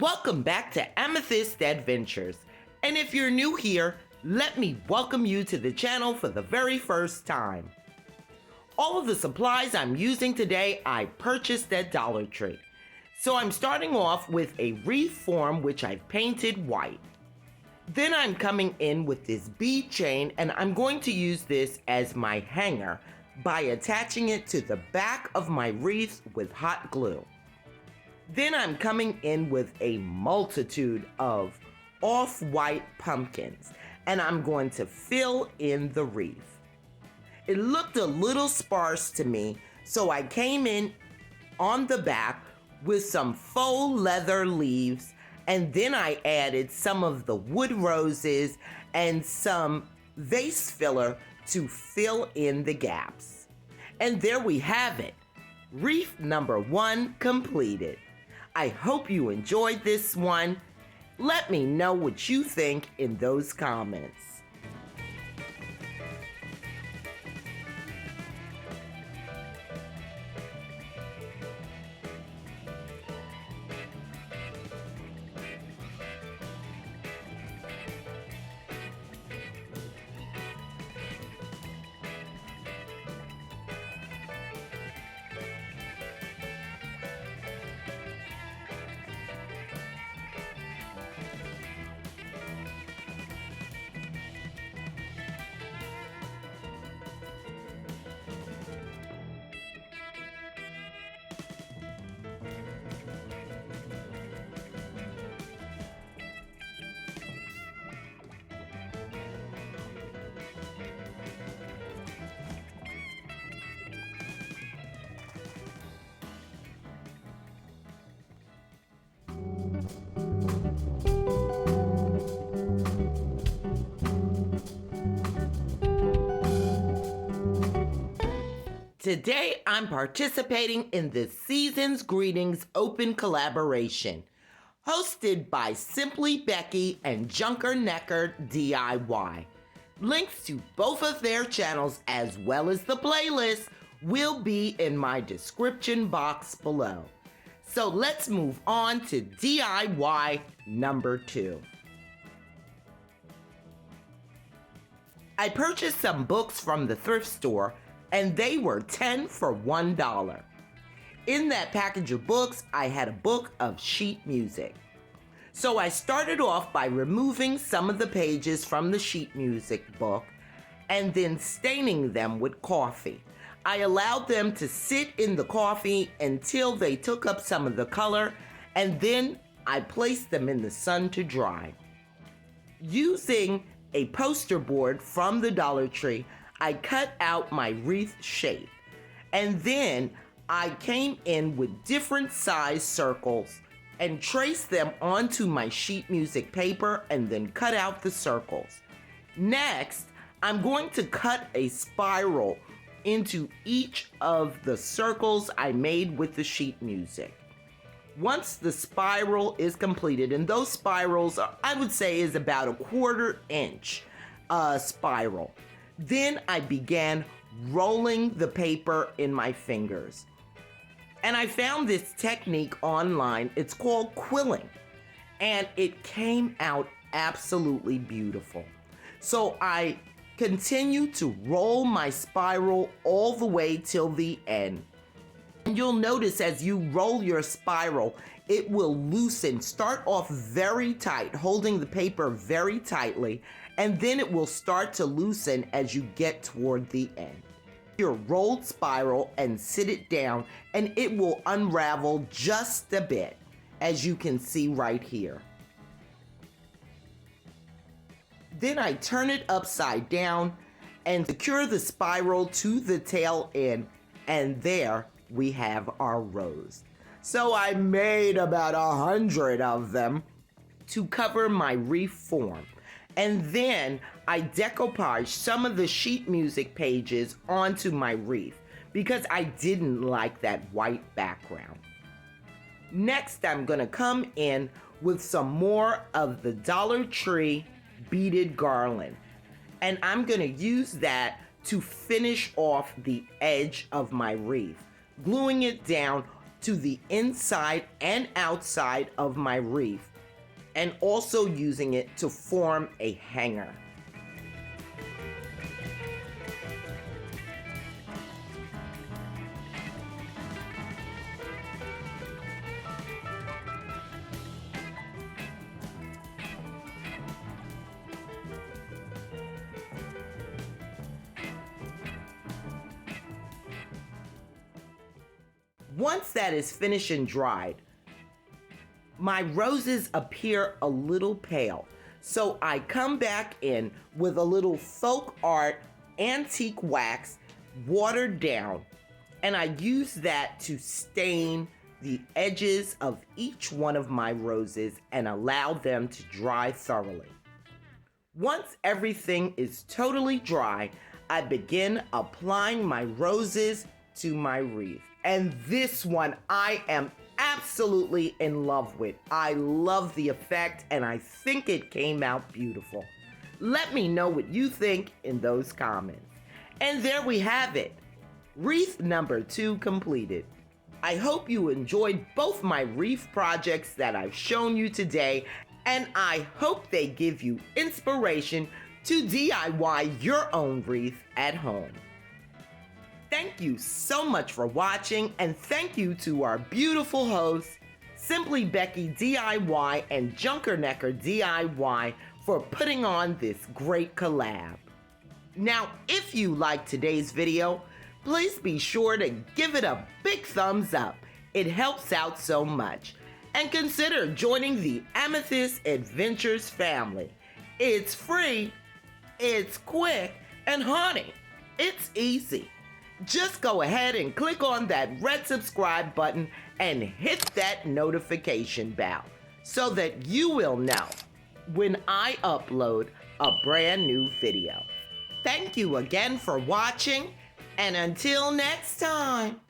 Welcome back to Amethyst Adventures. And if you're new here, let me welcome you to the channel for the very first time. All of the supplies I'm using today I purchased at Dollar Tree. So I'm starting off with a wreath form which I've painted white. Then I'm coming in with this bead chain and I'm going to use this as my hanger by attaching it to the back of my wreath with hot glue. Then I'm coming in with a multitude of off-white pumpkins and I'm going to fill in the wreath. It looked a little sparse to me, so I came in on the back with some faux leather leaves, and then I added some of the wood roses and some vase filler to fill in the gaps. And there we have it, wreath number 1 completed. I hope you enjoyed this one. Let me know what you think in those comments. Today, I'm participating in the Seasons Greetings Open Collaboration, hosted by Simply Becky and Junker Necker DIY. Links to both of their channels as well as the playlist will be in my description box below. So let's move on to DIY number 2. I purchased some books from the thrift store and they were 10 for $1. In that package of books, I had a book of sheet music. So I started off by removing some of the pages from the sheet music book and then staining them with coffee. I allowed them to sit in the coffee until they took up some of the color, and then I placed them in the sun to dry. Using a poster board from the Dollar Tree, I cut out my wreath shape, and then I came in with different size circles and traced them onto my sheet music paper and then cut out the circles. Next, I'm going to cut a spiral into each of the circles I made with the sheet music. Once the spiral is completed, and those spirals are, I would say, is about a 1/4 inch spiral. Then I began rolling the paper in my fingers. And I found this technique online. It's called quilling. And it came out absolutely beautiful. So I continue to roll my spiral all the way till the end. And you'll notice as you roll your spiral, it will loosen, start off very tight, holding the paper very tightly, and then it will start to loosen as you get toward the end. Your rolled spiral and sit it down, and it will unravel just a bit, as you can see right here. Then I turn it upside down and secure the spiral to the tail end, and there we have our rose. So I made about 100 of them to cover my wreath form. And then I decoupaged some of the sheet music pages onto my wreath because I didn't like that white background. Next, I'm gonna come in with some more of the Dollar Tree beaded garland. And I'm gonna use that to finish off the edge of my wreath, gluing it down to the inside and outside of my wreath, and also using it to form a hanger. Once that is finished and dried, my roses appear a little pale. So I come back in with a little folk art antique wax, watered down, and I use that to stain the edges of each one of my roses and allow them to dry thoroughly. Once everything is totally dry, I begin applying my roses to my wreath. And this one I am absolutely in love with. I love the effect and I think it came out beautiful. Let me know what you think in those comments. And there we have it. Wreath number 2 completed. I hope you enjoyed both my wreath projects that I've shown you today, and I hope they give you inspiration to DIY your own wreath at home. Thank you so much for watching, and thank you to our beautiful hosts, Simply Becky DIY and Junkernecker DIY, for putting on this great collab. Now, if you liked today's video, please be sure to give it a big thumbs up. It helps out so much. And consider joining the Amethyst Adventures family. It's free, it's quick, and honey, it's easy. Just go ahead and click on that red subscribe button and hit that notification bell so that you will know when I upload a brand new video. Thank you again for watching, and until next time.